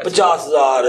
50,000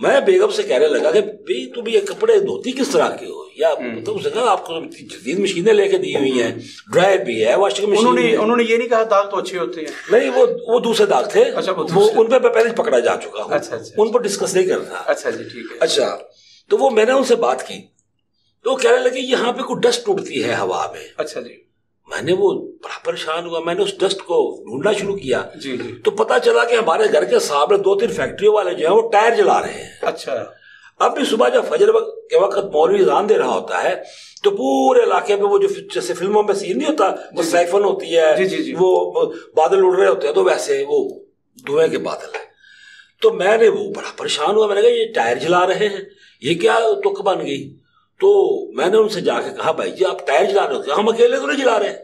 میں بیگم سے کہنے لگا کہ بھائی تم یہ کپڑے دھوتی کس طرح کے ہو, یا تم سے کہا آپ کو جدید مشینیں لے کے دی ہوئی ہیں, ڈرائر بھی ہے, واشنگ مشین. انہوں نے یہ نہیں کہا داغ تو اچھے ہوتے ہیں. نہیں, وہ دوسرے داغ تھے, وہ ان پہ پہلے پکڑا جا چکا ہوں, ان پر ڈسکس نہیں کرنا. اچھا جی ٹھیک ہے. اچھا, تو وہ میں نے ان سے بات کی تو کہنے لگے یہاں پہ کوئی ڈسٹ اڑتی ہے ہوا میں. اچھا جی. میں نے وہ بڑا پریشان ہوا, میں نے اس ڈسٹ کو ڈھونڈنا شروع کیا. جی جی. تو پتا چلا کہ ہمارے گھر کے سامنے 2-3 فیکٹریوں والے جو ہیں وہ ٹائر جلا رہے ہیں. اچھا. اب بھی صبح جب فجر کے وقت مولوی اذان دے رہا ہوتا ہے تو پورے علاقے میں وہ جو جیسے فلموں میں سین نہیں ہوتا, وہ سائفن ہوتی ہے, وہ بادل اڑ رہے ہوتے ہیں, تو ویسے وہ دھوئیں کے بادل ہیں. تو میں نے وہ بڑا پریشان ہوا, میں نے کہا یہ ٹائر جلا رہے ہیں, یہ کیا تک بن گئی. تو میں نے ان سے جا کے کہا بھائی جی آپ ٹائر جلا رہے ہو, ہم اکیلے تو نہیں جلا رہے.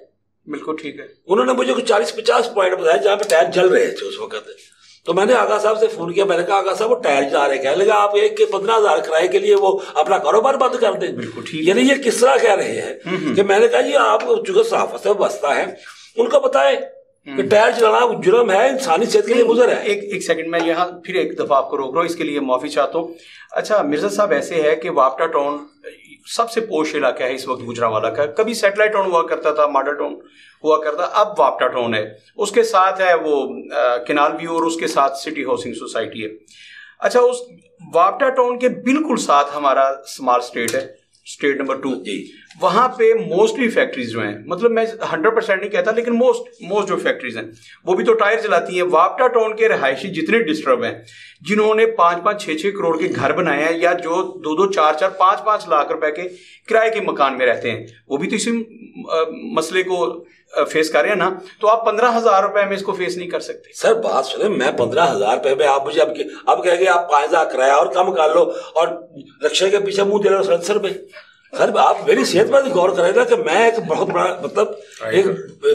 بالکل ٹھیک ہے. انہوں نے مجھے کچھ 40-50 پوائنٹ بتایا جہاں پہ ٹائر جل رہے تھے اس وقت. تو میں نے آغا صاحب سے فون کیا, میں نے کہا آغا صاحب وہ ٹائر جلا رہے, کہنے لگا آپ ایک کے 15,000 کرائے کے لیے وہ اپنا کاروبار بند کر دیں. بالکل ٹھیک. یعنی یہ کس طرح کہہ رہے ہیں کہ میں نے کہا جی آپ چونکہ صحافت سے وابستہ ہیں, ان کو بتائے کہ ٹائر چلانا جرم ہے, انسانی صحت کے لیے مضر ہے. ایک سیکنڈ, میں یہاں پھر ایک دفعہ آپ کو روک رہا ہوں, اس کے لیے معافی چاہتا ہوں. اچھا مرزا صاحب, ایسے ہے کہ وابٹا ٹاؤن سب سے پوش علاقہ ہے اس وقت گوجرانوالہ کا. کبھی سیٹلائٹ ٹاؤن ہوا کرتا تھا, ماڈل ٹاؤن ہوا کرتا, اب وابٹا ٹاؤن ہے, اس کے ساتھ ہے وہ کینال ویو, اور اس کے ساتھ سٹی ہاؤسنگ سوسائٹی ہے. اچھا, اس وابٹا ٹاؤن کے بالکل ساتھ ہمارا اسمال اسٹیٹ ہے, اسٹیٹ نمبر 2. وہاں پہ موسٹلی فیکٹریز جو ہیں, مطلب میں 100% نہیں کہتا, لیکن موسٹ جو فیکٹریز ہیں وہ بھی تو ٹائر چلاتی ہیں. وابٹا ٹاؤن کے رہائشی جتنے ڈسٹرب ہیں, جنہوں نے 5-5, 6-6 کروڑ کے گھر بنائے ہیں, یا جو 2-2, 4-4, 5-5 لاکھ روپے کے کرائے کے مکان میں رہتے ہیں, وہ بھی تو اسی مسئلے کو فیس کر رہے ہیں نا. تو آپ 15,000 روپے میں اس کو فیس نہیں کر سکتے. سر بات سنیں, میں 15,000 روپے میں آپ مجھے اب کہہ گے آپ 5,000 کرایہ اور کم کر لو اور رکشے کے پیچھے منہ دے رہے ہو. سر سر آپ میری صحت پر غور کریں نا کہ میں ایک بہت بڑا مطلب ایک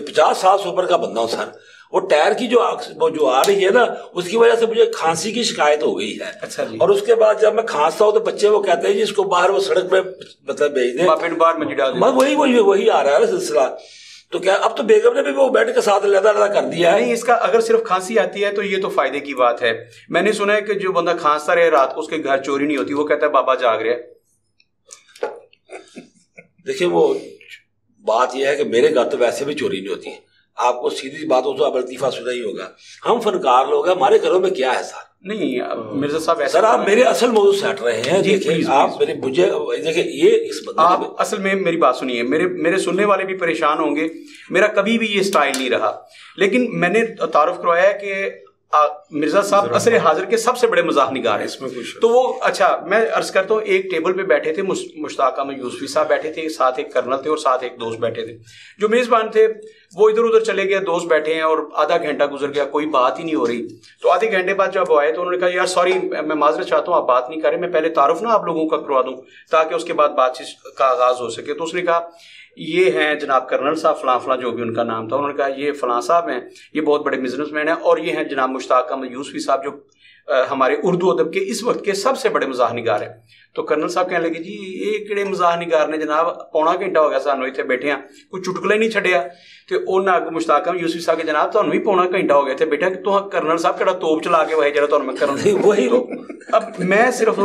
50 سال سے اوپر کا بندہ ہوں. سر وہ ٹائر کی جو آ رہی ہے نا, اس کی وجہ سے مجھے کھانسی کی شکایت ہو گئی ہے. اچھا جی. اور اس کے بعد جب میں کھانستا ہوں تو بچے وہ کہتے ہیں جی اس کو باہر وہ سڑک پہ مطلب بھیج دیں, وہی آ رہا ہے سلسلہ. تو کیا اب تو بیگم نے بھی وہ بیڈ کے ساتھ علیحدہ کر دیا ہے. نہیں, اس کا اگر صرف کھانسی آتی ہے تو یہ تو فائدے کی بات ہے. میں نے سنا ہے کہ جو بندہ کھانستا رہے رات کو اس کے گھر چوری نہیں ہوتی, وہ کہتا ہے بابا جاگ رہے. دیکھیں وہ بات یہ ہے کہ میرے گھر تو ویسے بھی چوری نہیں ہوتی ہے. آپ کو سیدھی بات ہو تو اب لطیفہ سنا ہی ہوگا, ہم فنکار لوگ ہیں, ہمارے گھروں میں کیا ہے سر. نہیں مرزا صاحب, سر آپ میرے اصل موضوع سے ہٹ رہے ہیں. دیکھیں آپ مجھے دیکھیں یہ اس آپ اصل میں میری بات سنیے, میرے سننے والے بھی پریشان ہوں گے. میرا کبھی بھی یہ سٹائل نہیں رہا, لیکن میں نے تعارف کروایا ہے کہ مرزا صاحب عصر حاضر کے سب سے بڑے مزاح نگار ہیں. تو وہ اچھا میں عرض کرتا ہوں, ایک ٹیبل پہ بیٹھے تھے مشتاق احمد یوسفی صاحب بیٹھے تھے, ساتھ ایک کرنل تھے اور ساتھ ایک دوست بیٹھے تھے. جو میزبان تھے وہ ادھر ادھر چلے گئے, دوست بیٹھے ہیں, اور آدھا گھنٹہ گزر گیا, کوئی بات ہی نہیں ہو رہی. تو آدھے گھنٹے بعد جب آئے تو انہوں نے کہا یار سوری, میں معذرت چاہتا ہوں, آپ بات نہیں کر رہے, میں پہلے تعارف نا آپ لوگوں کا کروا دوں تاکہ اس کے بعد بات چیت کا آغاز ہو سکے. تو اس نے کہا یہ ہیں جناب کرنل صاحب فلاں فلاں, جو بھی ان کا نام تھا. انہوں نے کہا یہ فلاں صاحب ہیں, یہ بہت بڑے بزنس مین ہیں, اور یہ ہیں جناب مشتاق احمد یوسفی صاحب جو ہمارے اردو ادب کے اس وقت کے سب سے بڑے مزاح نگار ہیں. تو کرنل صاحب کہنے لگے جی یہ کہڑے مزاح نگار نے جناب, پونا گھنٹہ ہو گیا سانو اتنے بیٹھے ہیں, کوئی چٹکلا ہی نہیں چھڈیا. تو انہاں اگوں مشتاق احمد یوسفی صاحب کے جناب تمہیں بھی پونا گھنٹہ ہو گیا تھے بیٹھا, کہ تو کرنل صاحب کہڑا توپ چلا کے وہ جڑا تمہیں میں کرنا وہی. اب میں صرف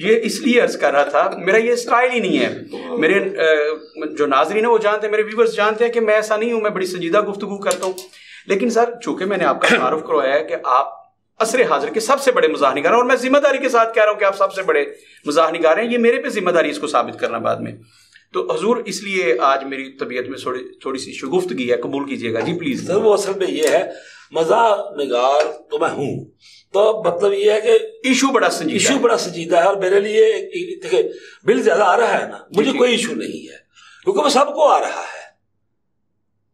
یہ اس لیے عرض کر رہا تھا, میرا یہ اسٹائل ہی نہیں ہے. میرے جو ناظرین ہیں وہ جانتے ہیں, میرے ویورز جانتے ہیں کہ میں ایسا نہیں ہوں, میں بڑی سنجیدہ گفتگو کرتا ہوں. لیکن سر چونکہ میں نے آپ کا تعارف کروایا ہے کہ آپ عصر حاضر کے سب سے بڑے مزاح نگار ہیں, اور میں ذمہ داری کے ساتھ کہہ رہا ہوں کہ آپ سب سے بڑے مزاح نگار ہیں, یہ میرے پہ ذمہ داری اس کو ثابت کرنا بعد میں. تو حضور اس لیے آج میری طبیعت میں تھوڑی سی شگفتگی ہے, قبول کیجیے گا جی پلیز. سر وہ اصل میں یہ ہے, مزاح نگار تو میں ہوں, تو مطلب یہ ہے کہ ایشو بڑا سنجیدہ ہے, اور میرے لیے دیکھیں بل زیادہ آ رہا ہے نا, مجھے کوئی ایشو نہیں ہے کیونکہ وہ سب کو آ رہا ہے.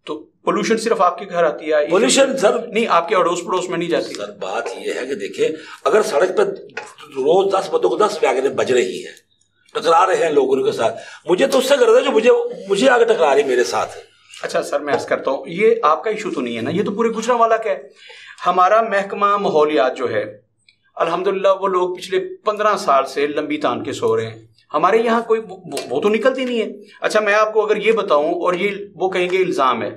تو پولوشن صرف آپ کے گھر آتی ہے؟ پولوشن سر نہیں, آپ کے اڑوس پڑوس میں نہیں جاتی. سر بات یہ ہے کہ دیکھیں اگر سڑک پہ روز 10 بندوں کو 10 ویگنیں بج رہی ہیں, ٹکرا رہے ہیں لوگوں کے ساتھ, مجھے تو اس سے غرض ہے جو مجھے آگے ٹکرا رہی میرے ساتھ. اچھا سر میں عرض کرتا ہوں, یہ آپ کا ایشو تو نہیں ہے نا, یہ تو پورے گجرانوالہ کا ہے. ہمارا محکمہ ماحولیات جو ہے الحمدللہ وہ لوگ پچھلے 15 سال سے لمبی تان کے سو رہے ہیں. ہمارے یہاں کوئی وہ تو نکلتی نہیں ہے. اچھا میں آپ کو اگر یہ بتاؤں, اور یہ وہ کہیں گے الزام ہے,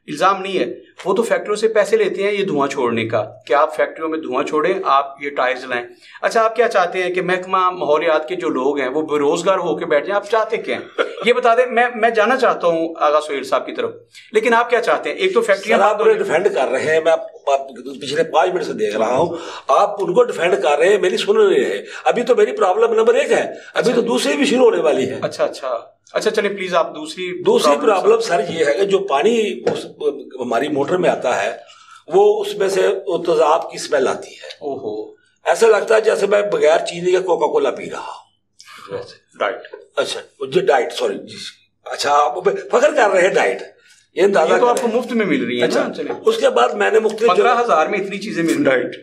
الزام نہیں ہے, وہ تو فیکٹریوں سے پیسے لیتے ہیں یہ دھواں چھوڑنے کا, کہ آپ فیکٹریوں میں دھواں چھوڑیں, آپ یہ ٹائرز لائیں. اچھا آپ کیا چاہتے ہیں کہ محکمہ ماحولیات کے جو لوگ ہیں وہ بے روزگار ہو کے بیٹھ جائیں؟ آپ چاہتے کیا ہیں یہ بتا دیں. میں جانا چاہتا ہوں آغا سہیل صاحب کی طرف, لیکن آپ کیا چاہتے ہیں؟ ایک تو فیکٹریاں آپ ڈیفینڈ کر رہے ہیں, میں پچھلے 5 منٹ سے دیکھ رہا ہوں آپ ان کو ڈیفینڈ کر رہے ہیں, میری سن رہے ہیں. ابھی تو میری پرابلم نمبر 1 ہے, ابھی تو دوسری بھی شروع ہونے والی ہے. اچھا چلیں پلیز آپ دوسری پرابلم سر یہ ہے کہ جو پانی ہماری موٹر میں آتا ہے وہ اس میں سے تیزاب کی اسمیل آتی ہے. ایسا لگتا ہے جیسے میں بغیر چینی کا کوکا کولا پی رہا ہوں. اچھا جی ڈائٹ, سوری جی, اچھا آپ فخر کر رہے ہیں ڈائٹ, یہ اندازہ تو آپ کو مفت میں مل رہی ہے. اچھا اس کے بعد میں نے مختلف 15,000 میں اتنی چیزیں مل ڈائٹ.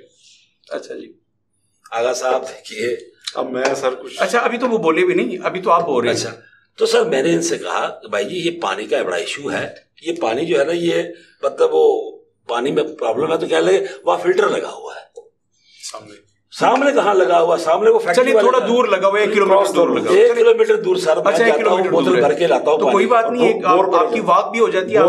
اچھا جی آغا صاحب دیکھیے, اب میں سر کچھ, اچھا ابھی تو وہ بولے بھی نہیں, ابھی تو آپ بول رہے ہیں. اچھا تو سر میں نے ان سے کہا کہ بھائی جی یہ پانی کا بڑا ایشو ہے, یہ پانی جو ہے نا یہ مطلب وہ پانی میں پرابلم ہے, تو کہہ لگے وہاں فلٹر لگا ہوا ہے. سامنے کہاں لگا ہوا؟ سامنے وہ فیکٹری تھوڑا دور لگا ہوا ہے, 1 کلومیٹر دور لگا. 1 کلومیٹر دور سر. اچھا 1 کلومیٹر بوتل بھر کے لاتا ہوں, تو کوئی بات نہیں ہے, آپ کی واک بھی ہو جاتی ہے.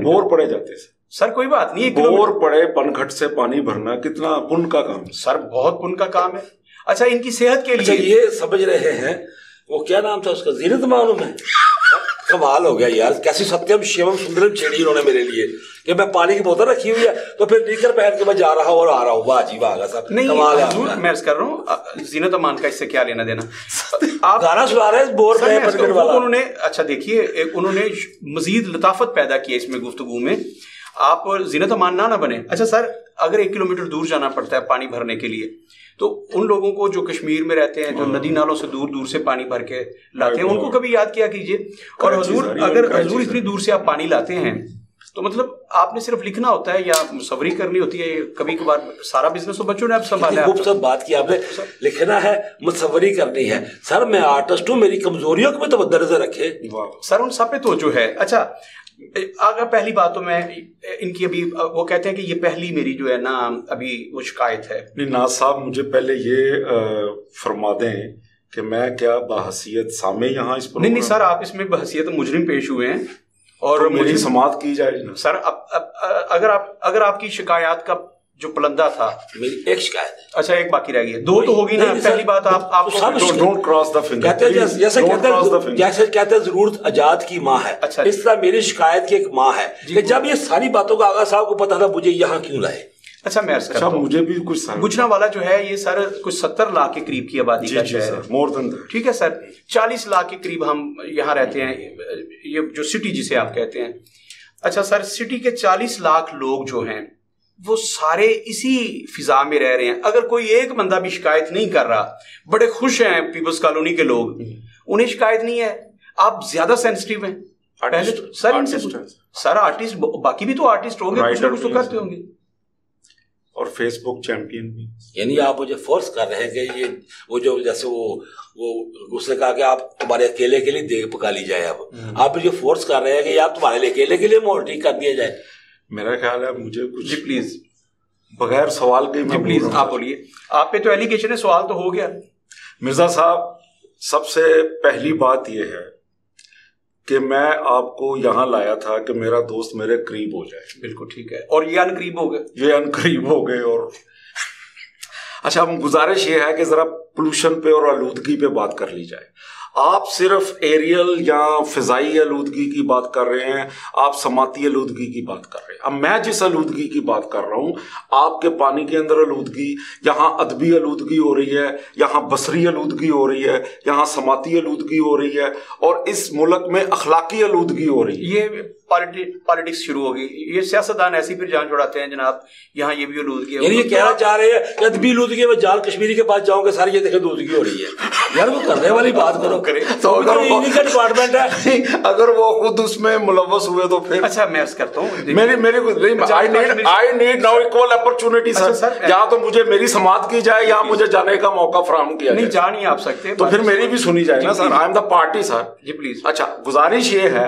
بور پڑے جاتے سر, کوئی بات نہیں, بور پڑے پن گھٹ سے پانی بھرنا کتنا پن کا کام ہے سر, بہت پن کا کام ہے. اچھا ان کی صحت کے لیے یہ سمجھ رہے ہیں, وہ کیا نام تھا اس کا, زینت معلوم ہے, کمال ہو گیا یار, کیسی ستیم شیوم سندرم چھیڑی انہوں نے میرے لیے کہ میں پانی کی بوتل رکھی ہوئی ہے تو پھر نیکر پہن کے میں جا رہا ہوں اور آ رہا ہوں. واہ جی واہ صاحب, نہیں حضور میں عرض کر رہا ہوں, زینت امان کا اس سے کیا لینا دینا. آپ گانا سنا رہے ہیں بور پہ انہوں نے, اچھا دیکھیے انہوں نے مزید لطافت پیدا کی اس میں گفتگو میں, آپ زینت امان نہ بنے. اچھا سر اگر 1 کلومیٹر دور جانا پڑتا ہے پانی بھرنے کے لیے, تو ان لوگوں کو جو کشمیر میں رہتے ہیں, جو ندی نالوں سے دور دور سے پانی بھر کے لاتے ہیں, ان کو کبھی یاد کیا کیجئے. اور حضور اگر حضور اتنی دور سے آپ پانی لاتے ہیں تو مطلب آپ نے صرف لکھنا ہوتا ہے یا مصوری کرنی ہوتی ہے, کبھی کبھار سارا بزنس تو بچوں نے اب سنبھالا. خوبصورت بات کی آپ نے, لکھنا ہے مصوری کرنی ہے. سر میں آرٹسٹ ہوں, میری کمزوریوں کو بھی تو مد نظر رکھے سر, ان سب پہ توجہ ہے. اچھا اگر پہلی بات تو میں ان کی ابھی وہ کہتے ہیں کہ یہ پہلی میری جو ہے نا ابھی وہ شکایت ہے. نہیں ناز صاحب, مجھے پہلے یہ فرما دیں کہ میں کیا بحیثیت سامع یہاں اس پر, نہیں سر آپ اس میں بحیثیت مجرم پیش ہوئے ہیں اور میری سماعت کی جائے سر. اگر آپ کی شکایات کا جو پلندہ تھا, میری ایک شکایت ہے. اچھا ایک باقی رہ گئی, 2 تو ہوگی نا. پہلی بات آپ ڈونٹ کراس دا فنگر, جیسے کہتے ہیں ضرورت ایجاد کی ماں ہے, اس طرح میری شکایت کی ایک ماں ہے کہ جب یہ ساری باتوں کا آغا صاحب کو پتا تھا مجھے یہاں کیوں لائے. اچھا میں اچھا مجھے بھی کچھ گجرانوالہ جو ہے یہ سر کچھ 70 لاکھ کے قریب کی آبادی کا شہر ہے, مور دین. ٹھیک ہے سر, 40 لاکھ کے قریب ہم یہاں رہتے ہیں, یہ جو سٹی جسے آپ کہتے ہیں. اچھا سر سٹی کے 40 لاکھ لوگ جو ہیں وہ سارے اسی فضا میں رہ رہے ہیں. اگر کوئی ایک بندہ بھی شکایت نہیں کر رہا, بڑے خوش ہیں پیپلز کالونی کے لوگ, انہیں شکایت نہیں ہے. آپ زیادہ سینسٹیو ہیں پہلے تو سر آرٹسٹ, باقی بھی تو آرٹسٹ ہوں گے, کچھ نہ کچھ تو کرتے ہوں گے, اور فیس بک چیمپئن بھی. یعنی آپ مجھے فورس کر رہے ہیں کہ یہ وہ جو جیسے وہ اس نے کہا کہ آپ تمہارے اکیلے کے لیے دیگ پکا لی جائے, اب آپ مجھے فورس کر رہے ہیں کہ آپ تمہارے لیے اکیلے کے لیے مورٹی کر دیا جائے. میرا خیال ہے مجھے کچھ, جی پلیز بغیر سوال کے, جی پلیز آپ بولیے. آپ پہ تو ایلیگیشن ہے, سوال تو ہو گیا. مرزا صاحب سب سے پہلی بات یہ ہے کہ میں آپ کو یہاں لایا تھا کہ میرا دوست میرے قریب ہو جائے. بالکل ٹھیک ہے, اور یہ ان قریب ہو گئے, یہ ان قریب ہو گئے. اور اچھا گزارش یہ ہے کہ ذرا پولوشن پہ اور آلودگی پہ بات کر لی جائے. آپ صرف ایریل یا فضائی آلودگی کی بات کر رہے ہیں, آپ سماعتی آلودگی کی بات کر رہے ہیں. اب میں جس آلودگی کی بات کر رہا ہوں, آپ کے پانی کے اندر آلودگی, یہاں ادبی آلودگی ہو رہی ہے, یہاں بصری آلودگی ہو رہی ہے, یہاں سماعتی آلودگی ہو رہی ہے, اور اس ملک میں اخلاقی آلودگی ہو رہی ہے. یہ پالیٹکس شروع ہوگی, یہ سیاستدان ایسی پھر جان چھوڑاتے ہیں جناب, یہاں یہ بھی آلودگی ہے. یعنی یہ کہنا چاہ رہے ہیں کہ ادبی آلودگی میں جال کشمیری کے پاس جاؤں گے ساری یہ دیکھیں آلودگی ہو رہی ہے. یار وہ کرنے والی بات کرو کرے تو ڈپارٹمنٹ ہے, اگر وہ خود اس میں ملوث ہوئے تو پھر. اچھا میں عرض کرتا ہوں, I need now equal opportunity سر. یا تو مجھے میری سماعت کی جائے یا مجھے جانے کا موقع فراہم کیا جائے. نہیں جا نہیں آپ سکتے تو پھر میری بھی سنی جائے نا sir. I am the party sir. جی پلیز. اچھا گزارش یہ ہے,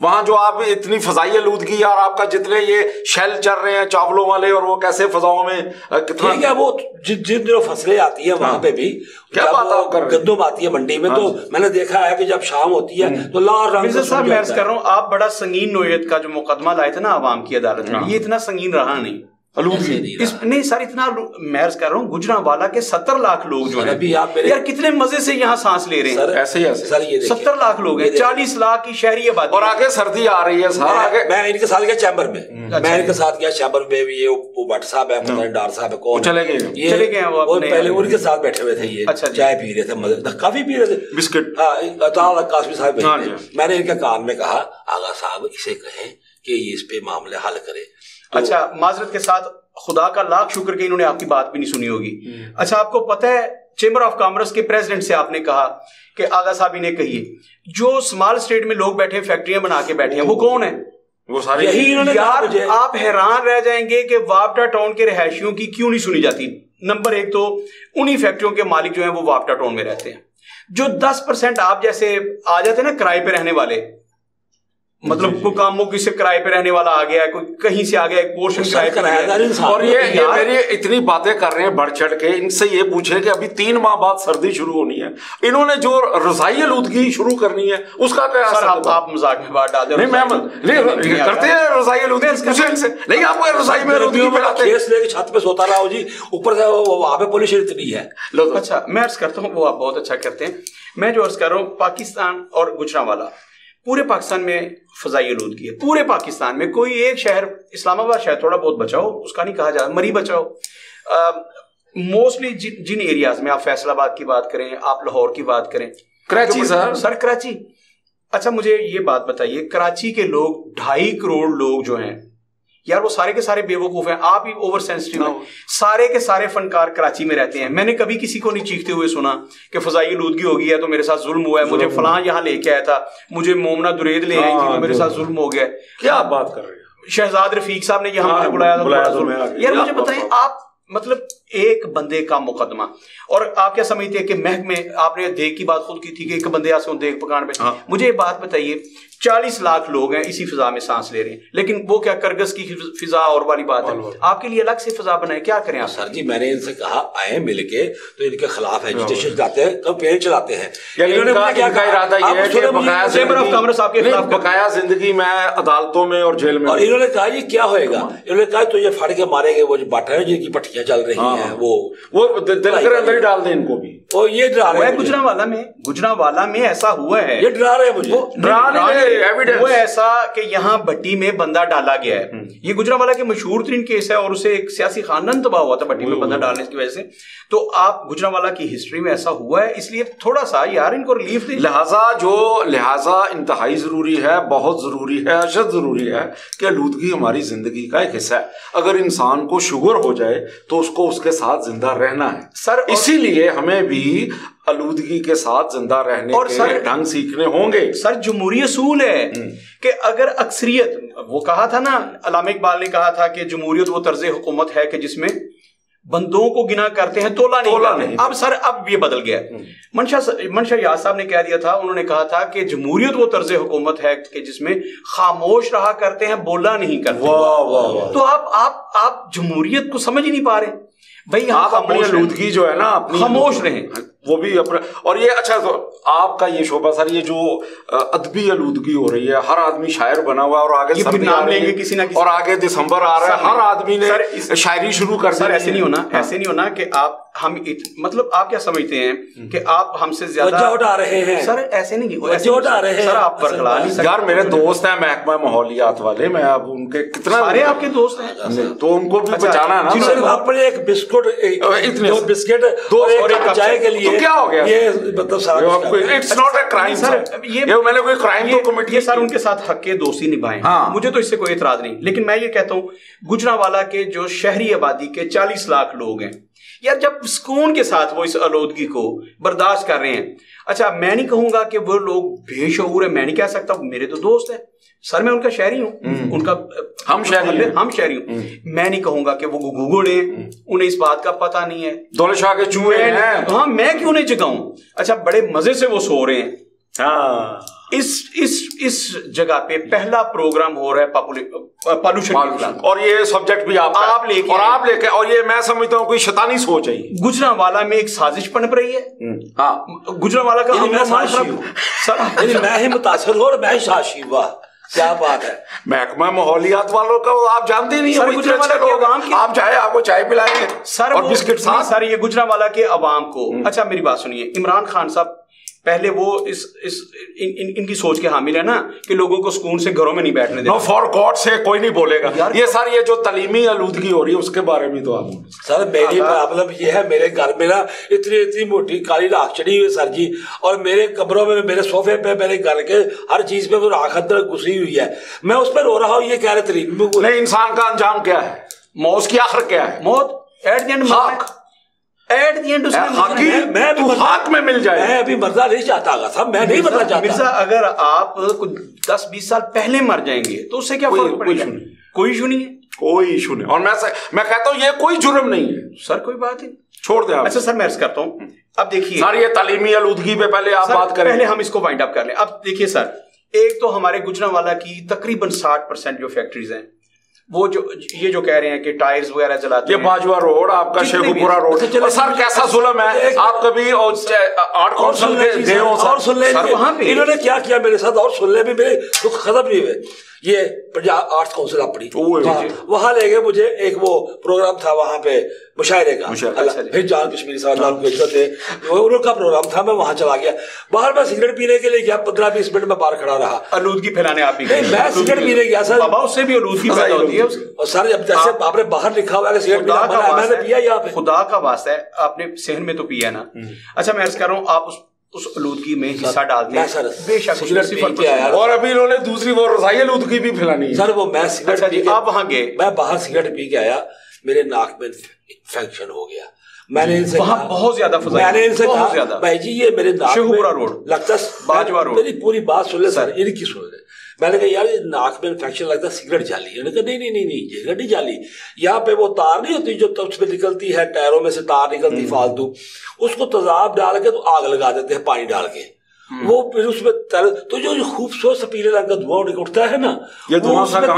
وہاں جو آپ اتنی فضائی آلودگی اور آپ کا جتنے یہ شیل چل رہے ہیں چاولوں والے اور وہ کیسے فضاؤں میں کتنا ٹھیک ہے. وہ جن دنوں فصلیں آتی ہیں وہاں پہ بھی کیا بات آپ کر رہے ہیں, گندم آتی ہے منڈی میں, تو میں نے دیکھا ہے کہ جب شام ہوتی ہے تو لال رنگ مرزا صاحب میں عرض کر رہا ہوں آپ بڑا سنگین نوعیت کا جو مقدمہ لائے تھے نا عوام کی عدالت میں, یہ اتنا سنگین رہا نہیں. نہیں سر اتنا میں عرض کر رہا ہوں گجرانوالہ کے 70 لاکھ لوگ جو ہیں یار کتنے مزے سے یہاں سانس لے رہے ہیں. ایسے ہی ایسے 70 لاکھ لوگ ہیں, 40 لاکھ کی شہری آبادی, اور آگے سردی آ رہی ہے سر. میں ان کے ساتھ گیا چیمبر میں, میں ان کے ساتھ گیا چیمبر میں بھی, یہ بٹ صاحب ہے پتہ نہیں ڈار صاحب ہے کون, چلے گئے وہ پہلے ان کے ساتھ بیٹھے ہوئے تھے, یہ چائے پی رہے تھے, کافی پی رہے تھے, بسکٹ. ہاں قاسمی صاحب. میں نے ان کے کان میں کہا آغا صاحب اسے کہیں کہ یہ اس پہ معاملے حل کرے. اچھا معذرت کے ساتھ خدا کا لاکھ شکر کہ انہوں نے آپ کی بات بھی نہیں سنی ہوگی. اچھا آپ کو پتہ ہے چیمبر آف کامرس کے پریزیڈنٹ سے آپ نے کہا کہ آغا صاحب انہیں کہیے جو اسمال اسٹیٹ میں لوگ بیٹھے فیکٹریاں بنا کے بیٹھے ہیں وہ کون ہیں؟ وہ سارے یہی انہوں نے یار آپ حیران رہ جائیں گے کہ وابٹا ٹاؤن کے رہائشیوں کی کیوں نہیں سنی جاتی. نمبر ایک تو انہی فیکٹریوں کے مالک جو ہیں وہ وابٹا ٹاؤن میں رہتے ہیں. جو 10% آپ جیسے آ جاتے ہیں نا کرائے پہ رہنے والے, مطلب کوئی کاموں کی سے کرائے پہ رہنے والا آ گیا ہے, کوئی کہیں سے آ گیا, ایک پورشن کرائے پہ رہا, اور یہ میری اتنی باتیں کر رہے ہیں بڑھ چڑھ کے, ان سے یہ پوچھیں کہ ابھی 3 ماہ بعد سردی شروع ہونی ہے, انہوں نے جو رضائی آلودگی شروع کرنی ہے اس کا کیا سر آپ مذاق میں بات ڈال دیں. نہیں کرتے ہیں رضائی آلودگی نہیں, آپ کو رضائی میں آلودگی پھیلاتے ہیں, لے کے چھت پہ سوتا رہا ہو جی, اوپر سے وہاں پہ پولیشن اتنی ہے. اچھا میں عرض کرتا ہوں, وہ آپ بہت اچھا کرتے ہیں. میں جو عرض کر رہا ہوں پاکستان اور گجرانوالہ پورے پاکستان میں فضائی آلودگی ہے, پورے پاکستان میں. کوئی ایک شہر, اسلام آباد شہر تھوڑا بہت بچاؤ, اس کا نہیں کہا جاتا, مری بچاؤ. موسٹلی جن ایریاز میں آپ فیصل آباد کی بات کریں, آپ لاہور کی بات کریں, کراچی سر کراچی. اچھا مجھے یہ بات بتائیے, کراچی کے لوگ 2.5 کروڑ لوگ جو ہیں یار وہ سارے کے سارے بے وقوف ہیں, آپ ہی اوور سینسٹیو ہیں. سارے کے سارے فنکار کراچی میں رہتے ہیں. میں نے کبھی کسی کو نہیں چیختے ہوئے سنا کہ فضائی آلودگی ہو گئی ہے تو میرے ساتھ ظلم ہوا ہے, مجھے فلاں یہاں لے کے آیا تھا, مجھے مومنہ درید لے آئی تھی تو میرے ساتھ ظلم ہو گیا. کیا بات کر رہے ہیں, شہزاد رفیق صاحب نے یہاں بلایا تھا. یار مجھے بتائیں آپ, مطلب ایک بندے کا مقدمہ, اور آپ کیا سمجھتے ہیں کہ محکمے, آپ نے دیگ کی بات خود کی تھی کہ ایک بندے آسے دیگ پکان پہ. مجھے یہ بات بتائیے 40 لاکھ لوگ ہیں اسی فضا میں سانس لے رہے ہیں, لیکن وہ کیا کرگس کی فضا اور والی بات ہے, آپ کے لیے الگ سے فضا بنائے, کیا کریں آپ؟ سر جی میں نے ان سے کہا آئے مل کے تو ان کے خلاف ایجوٹیشن جاتے ہیں, کمپین چلاتے ہیں. کیا ارادہ یہ ہے کہ بقایا زندگی میں عدالتوں میں اور جیل میں, اور انہوں نے کہا یہ کیا ہوئے گا, انہوں نے کہا تو یہ پھڑ کے مارے گے وہ جو بٹ ہیں جن کی پٹھیاں چل رہی ہیں, وہ دل کر اندر ہی ڈال دیں ان کو بھی. اور یہ ڈرا رہے ہیں گجرانوالہ میں ایسا ہوا ہے, یہ ڈرا رہے ہیں مجھے, وہ ایسا کہ یہاں بٹی میں بندہ ڈالا گیا ہے. یہ گجرانوالہ کے مشہور ترین کیس ہے, اور اسے ایک سیاسی خاندان تباہ ہوا تھا بٹی میں بندہ ڈالنے کی وجہ سے. تو آپ گجرانوالہ کی ہسٹری میں ایسا ہوا ہے, اس لیے تھوڑا سا یار ان کو ریلیف دیں. لہٰذا انتہائی ضروری ہے, بہت ضروری ہے, اشد ضروری ہے کہ آلودگی ہماری زندگی کا ایک حصہ ہے. اگر انسان کو شوگر ہو جائے تو اس کو اس کے ساتھ زندہ رہنا ہے سر, اسی لیے ہمیں بھی آلودگی کے ساتھ زندہ رہنے کے ڈھنگ سیکھنے ہوں گے. سر جمہوری اصول ہے کہ اگر اکثریت, وہ کہا تھا نا علامہ اقبال نے کہا تھا کہ جمہوریت وہ طرز حکومت ہے کہ جس میں بندوں کو گنا کرتے ہیں تولا نہیں. اب سر اب یہ بدل گیا. منشا یاز صاحب نے کہہ دیا تھا, انہوں نے کہا تھا کہ جمہوریت وہ طرز حکومت ہے کہ جس میں خاموش رہا کرتے ہیں, بولا نہیں کرتے. تو آپ جمہوریت کو سمجھ ہی نہیں پا رہے بھائی. آپ اپنی آلودگی جو ہے نا اپنی خاموش رہیں, وہ بھی اپنا. اور یہ اچھا تو آپ کا یہ شعبہ سر, یہ جو ادبی آلودگی ہو رہی ہے, ہر آدمی شاعر بنا ہوا ہے, اور آگے سردی آ رہی ہے کسی نہ کسی, اور آگے دسمبر آ رہا ہے, ہر آدمی نے شاعری شروع کر دی. سر ایسے نہیں ہونا کہ آپ مطلب آپ کیا سمجھتے ہیں کہ آپ ہم سے زیادہ اٹھا رہے ہیں. سر ایسے نہیں اٹھا رہے ہیں سر, آپ برخلا نہیں سکتے. یار میرے دوست ہیں محکمہ ماحولیات والے, میں اب ان کے کتنا سارے آپ کے دوست ہیں تو ان کو بھی بچانا ہے نا. جنہوں نے اپنے ایک بسکٹ دو اور ایک چائے کے لیے, کیا ہو گیا یہ مطلب اٹس ناٹ اے کرائم سر, یہ میں نے کوئی کرائم تو کمٹ یہ سر ان کے ساتھ حق دوستی نبھائیں, مجھے تو اس سے کوئی اعتراض نہیں. لیکن میں یہ کہتا ہوں گجرانوالہ کے جو شہری آبادی کے 40 لاکھ لوگ ہیں یار, جب سکون کے ساتھ وہ اس آلودگی کو برداشت کر رہے ہیں. اچھا میں نہیں کہوں گا کہ وہ لوگ بے شعور ہیں, میں نہیں کہہ سکتا, میرے تو دوست ہیں سر, میں ان کا شہری ہوں, ان کا ہم شہری ہوں. میں نہیں کہوں گا کہ وہ گھوڑے ہیں, انہیں اس بات کا پتہ نہیں ہے, دولت شاہ کے چوہے ہیں. ہاں میں کیوں نہیں جگاؤں. اچھا بڑے مزے سے وہ سو رہے ہیں, اس جگہ پہ پہلا پروگرام ہو رہا ہے پالوشن، اور یہ سبجیکٹ بھی آپ لے کے اور یہ میں سمجھتا ہوں کوئی شیطانی سوچ ہے. گجرانوالہ میں ایک سازش پنپ رہی ہے. ہاں گجرانوالہ کا میں ہی متاثر ہوں اور میں ہی شاشی. واہ کیا بات ہے. محکمہ ماحولیات والوں کا آپ جانتے نہیں ہیں، آپ چاہے آپ کو چائے پلائیں گے سر اور بسکٹ سر. یہ گجرانوالہ کے عوام کو، اچھا میری بات سنیے، عمران خان صاحب پہلے وہ ان کی سوچ کے حامل ہے نا کہ لوگوں کو سکون سے گھروں میں نہیں بیٹھنے دینا. فار گاڈ سے کوئی نہیں بولے گا. یہ سر یہ جو تعلیمی آلودگی ہو رہی ہے اس کے بارے میں تو آپ سر میری پرابلم یہ ہے، میرے گھر میں نا اتنی موٹی کالی راکھ چڑھی ہوئی سر جی، اور میرے کمروں میں میرے صوفے پہ میرے گھر کے ہر چیز پہ وہ راکھ اندر گھسی ہوئی ہے. میں اس پہ رو رہا ہوں. یہ کہہ رہے طریق نہیں، انسان کا انجام کیا ہے؟ موت کی آخر کیا ہے؟ موت ایٹ دی اینڈ خاک میں مل جائے. میں ابھی مرنا نہیں چاہتا گا صاحب، میں نہیں مرنا چاہتا. مرزا اگر آپ 10-20 سال پہلے مر جائیں گے تو اس سے کیا فرق پڑے گا؟ کوئی ایشو نہیں ہے، کوئی ایشو نہیں. اور میں کہتا ہوں یہ کوئی جرم نہیں ہے سر. کوئی بات نہیں، چھوڑ دیں. اچھا سر میں عرض کرتا ہوں، اب دیکھیے سر یہ تعلیمی آلودگی پہ پہلے آپ بات کریں، پہلے ہم اس کو وائنڈ اپ کر لیں. اب دیکھیے سر، ایک تو ہمارے گجرانوالہ کی تقریباً 60% جو فیکٹریز ہیں، وہ یہ جو کہہ رہے ہیں کہ ٹائرز وغیرہ جلاتے ہیں. یہ باجوہ روڈ، آپ کا شیخو پورہ روڈ. سر کیسا ظلم ہے. آپ کبھی آرٹ کونسل گئے ہو اور سن لیں انہوں نے کیا کیا میرے ساتھ، اور سن لیں بھی میرے دکھ ختم نہیں ہوئے. یہ پنجاب آرٹس کونسل اپنی وہاں لے گئے مجھے، ایک وہ پروگرام تھا وہاں پہ مشاعرے کا، پھر جان کشمیری صاحب ان کا پروگرام تھا. میں وہاں چلا گیا، باہر میں سگریٹ پینے کے لیے گیا، 15-20 منٹ میں باہر کھڑا رہا. آلودگی پھیلانے آپ بھی میں سگریٹ پینے گیا سر. بابا اس سے بھی آلودگی پیدا ہوتی ہے. اور سر جب جیسے آپ نے باہر لکھا ہوا ہے کہ سگریٹ پینا میں نے پیا، یہاں پہ خدا کا واسطہ ہے آپ نے صحن میں تو پیا نا. اچھا میں عرض کر رہا ہوں، آپ اس آلودگی میں حصہ ڈالتے ہیں بے شک. اور ابھی انہوں نے دوسری وہ رسائی آلودگی بھی پھیلانی ہے سر. وہ میں سگریٹ پی کے آپ وہاں گئے، میں باہر سگریٹ پی کے آیا، میرے ناک میں انفیکشن ہو گیا. میں نے ان سے وہاں بہت زیادہ میں نے ان سے کہا بھائی جی یہ میرے ناک میں لگتا ہے، میری پوری بات سن لے سر، ان کی سن لے. میں نے کہا یار یہ ناک میں انفیکشن لگتا ہے، سگریٹ جالی ہے. انہوں نے کہا نہیں سگریٹ نہیں جالی، یہاں پہ وہ تار نہیں ہوتی جو تب سے نکلتی ہے، ٹائروں میں سے تار نکلتی فالتو، اس کو تیزاب ڈال کے تو آگ لگا دیتے ہیں پانی ڈال کے. وہ پھر اس میں تو جو خوبصورت سے پیلے رنگ کا دھواں اٹھتا ہے نا،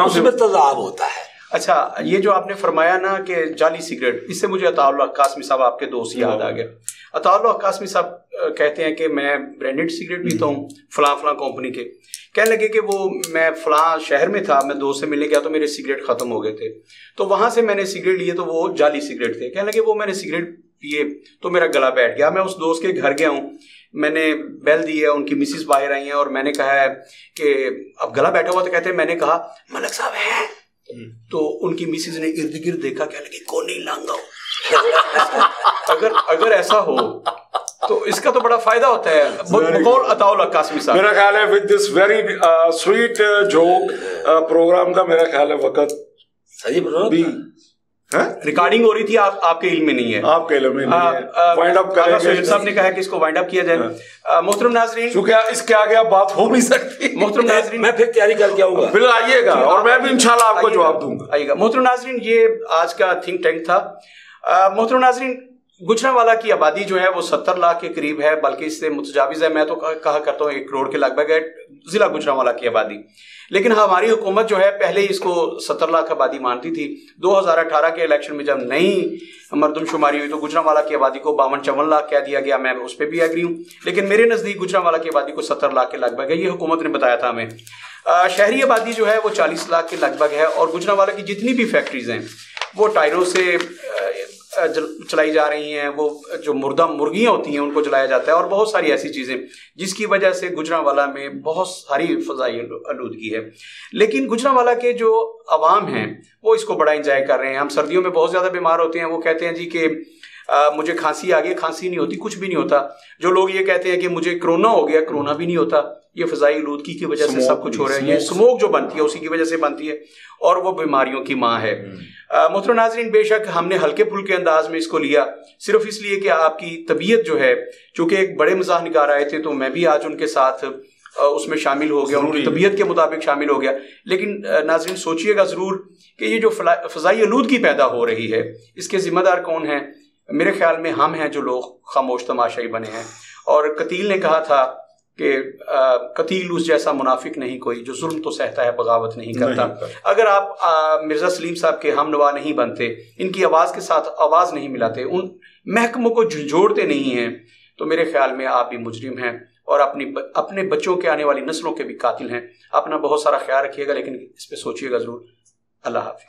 اس میں تیزاب ہوتا ہے. اچھا یہ جو آپ نے فرمایا نا کہ جعلی سگریٹ، اس سے مجھے عطا اللہ قاسمی صاحب آپ کے دوست یاد آ گیا. عطا اللہ قاسمی صاحب کہتے ہیں کہ میں برانڈڈ سگریٹ پیتا ہوں فلاں کمپنی کے. کہنے لگے کہ وہ میں فلاں شہر میں تھا، میں دوست سے ملنے گیا تو میرے سگریٹ ختم ہو گئے تھے، تو وہاں سے میں نے سگریٹ لیے تو وہ جعلی سگریٹ تھے. کہنے لگے وہ میں نے سگریٹ پیے تو میرا گلا بیٹھ گیا. میں اس دوست کے گھر گیا ہوں، میں نے بیل دی ہے، ان کی مسز باہر آئی ہیں اور میں نے کہا ہے کہ اب گلا بیٹھا ہوا، تو کہتے ہیں میں نے کہا ملک صاحب ہے، تو ان کی مسز نے ارد گرد دیکھا، کہنے لگی کون نہیں لانگا. اگر ایسا ہو تو اس کا تو بڑا فائدہ ہوتا ہے. بقول عطا اللہ قاسمی صاحب میرا خیال ہے with this very sweet joke programme کا میرا خیال ہے وقت صحیح ریکارڈنگ ہو رہی تھی، آپ کے علم میں نہیں ہے، آپ کے علم میں نہیں ہے. وائنڈ اپ کریں گے. سہیل صاحب نے کہا کہ اس کو وائنڈ اپ کیا جائے. محترم ناظرین کیونکہ اس کے آگے اب بات ہو نہیں سکتی. محترم ناظرین میں پھر تیاری کر کے آؤں گا، پھر آئیے گا اور میں بھی انشاءاللہ آپ کو جواب دوں گا. آئیے گا. محترم ناظرین یہ آج کا تھنک ٹینک تھا. محترم ناظرین گجرانوالہ کی آبادی جو ہے وہ 70 لاکھ کے قریب ہے، بلکہ اس سے متجاوز ہے. میں تو کہا کرتا ہوں 1 کروڑ کے لگ بھگ ہے ضلع گجرانوالہ کی آبادی. لیکن ہماری حکومت جو ہے پہلے ہی اس کو 70 لاکھ آبادی مانتی تھی. 2018 کے الیکشن میں جب نئی مردم شماری ہوئی تو گجرانوالہ کی آبادی کو 52-54 لاکھ کہہ دیا گیا. میں اس پہ بھی ایگری ہوں، لیکن میرے نزدیک گجرانوالہ کی آبادی کو 70 لاکھ کے لگ بھگ ہے. یہ حکومت نے بتایا تھا ہمیں. شہری آبادی جو ہے وہ 40 لاکھ کے لگ بھگ ہے. اور گجرانوالہ کی جتنی بھی فیکٹریز ہیں وہ ٹائروں سے چلائی جا رہی ہیں، وہ جو مردہ مرغیاں ہوتی ہیں ان کو جلایا جاتا ہے، اور بہت ساری ایسی چیزیں جس کی وجہ سے گجرانوالہ میں بہت ساری فضائی آلودگی ہے. لیکن گجرانوالہ کے جو عوام ہیں وہ اس کو بڑا انجوائے کر رہے ہیں. ہم سردیوں میں بہت زیادہ بیمار ہوتے ہیں، وہ کہتے ہیں جی کہ مجھے کھانسی آ گئی، کھانسی نہیں ہوتی، کچھ بھی نہیں ہوتا. جو لوگ یہ کہتے ہیں کہ مجھے کرونا ہو گیا، کرونا بھی نہیں ہوتا. یہ فضائی آلودگی کی وجہ سے سب کچھ ہو رہا ہے. یہ اسموک جو بنتی ہے اسی کی وجہ سے بنتی ہے، اور وہ بیماریوں کی ماں ہے. محترم ناظرین بے شک ہم نے ہلکے پھلکے انداز میں اس کو لیا، صرف اس لیے کہ آپ کی طبیعت جو ہے، چونکہ ایک بڑے مزاح نگار آئے تھے تو میں بھی آج ان کے ساتھ اس میں شامل ہو گیا، ان کی طبیعت کے مطابق شامل ہو گیا. لیکن ناظرین سوچئے گا ضرور کہ یہ جو فضائی آلودگی پیدا ہو رہی ہے اس کے ذمہ دار کون ہیں؟ میرے خیال میں ہم ہیں جو لوگ خاموش تماشائی بنے ہیں. اور قتیل نے کہا تھا کہ قتیل اس جیسا منافق نہیں کوئی جو ظلم تو سہتا ہے بغاوت نہیں کرتا. اگر آپ مرزا سلیم صاحب کے ہم نوا نہیں بنتے، ان کی آواز کے ساتھ آواز نہیں ملاتے، ان محکموں کو جھنجھوڑتے نہیں ہیں، تو میرے خیال میں آپ بھی مجرم ہیں اور اپنے بچوں کے آنے والی نسلوں کے بھی قاتل ہیں. اپنا بہت سارا خیال رکھیے گا، لیکن اس پہ سوچیے گا ضرور. اللہ حافظ.